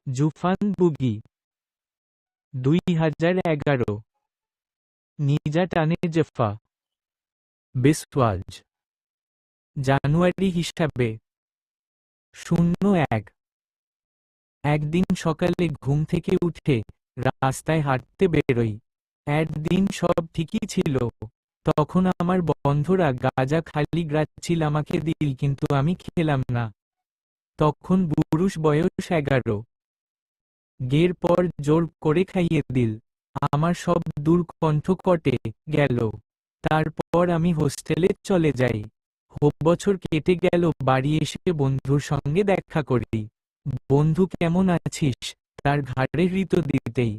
জুফান বুগি 2011 নিজা টানে জেফা বিসওয়াজ জানুয়ারি হিসাবে 01 একদিন সকালে ঘুম থেকে উঠে রাস্তায় হাঁটতে বেরোই। একদিন সব ঠিকই ছিল, তখন আমার বন্ধুরা গাঁজা খালি গ্রাচ্ছিল আমাকে দিল, কিন্তু আমি খেলাম না। তখন পুরুষ বয়স 11 গের পর জোর করে খাইয়ে দিল। আমার সব দুর্কণ্ঠ কটে গেল। তারপর আমি হোস্টেলে চলে যাই। বছর কেটে গেল, বাড়ি এসে বন্ধুর সঙ্গে দেখা করি। বন্ধু কেমন আছিস তার ঘাড়ে ঋত দিতেই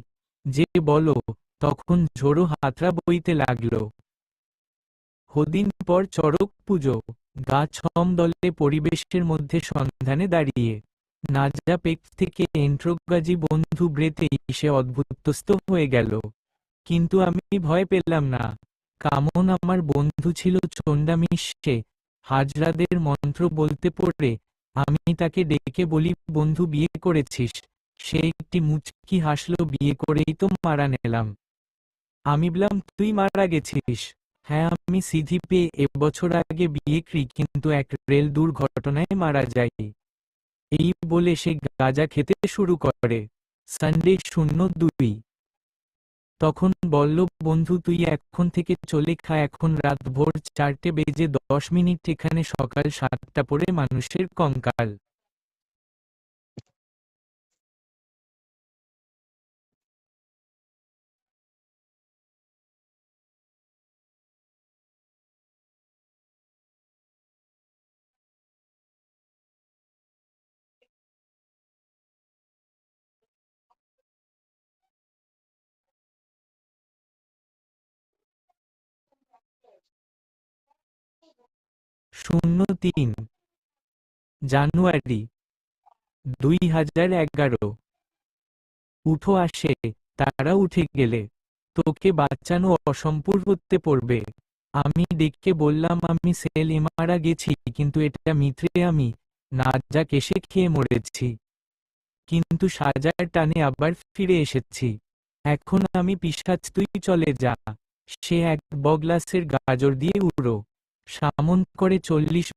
যে বলো, তখন ঝোড়ো হাতরা বইতে লাগলো। হদিন পর চড়ক পুজো, গা ছম দলে পরিবেশের মধ্যে সন্ধানে দাঁড়িয়ে নাজা পেক থেকে এন্ট্রোগাজি বন্ধু ব্রেতেই সে অদ্ভুতস্ত হয়ে গেল। কিন্তু আমি ভয় পেলাম না, কামন আমার বন্ধু ছিল চণ্ডামিশে। হাজরাদের মন্ত্র বলতে পড়ে আমি তাকে ডেকে বলি, বন্ধু বিয়ে করেছিস? সে একটি মুচকি হাসল, বিয়ে করেই তো মারা নিলাম। আমি বললাম, তুই মারা গেছিস? হ্যাঁ, আমি সিধি পেয়ে এবছর আগে বিয়ে করি, কিন্তু এক রেল দুর্ঘটনায় মারা যাই। এই বলে সে গাঁজা খেতে শুরু করে। সানডে 02 তখন বলল, বন্ধু তুই এখন থেকে চলে খা, এখন রাত ভোর 4:10 এখানে সকাল 7টা পরে মানুষের কঙ্কাল। শূন্য 3 জানুয়ারি 2011 উঠো আসে, তারা উঠে গেলে তোকে বাঁচানো অসম্পূর্ণ হতে পড়বে। আমি ডেকে বললাম, আমি সেল মারা গেছি, কিন্তু এটা মিত্রে আমি নাজা কেসে খেয়ে মরেছি, কিন্তু সাজার টানে আবার ফিরে এসেছি। এখন আমি পিশাচ, তুই চলে যা। সে এক বগলাসের গাজর দিয়ে উড়ো সামন করে 40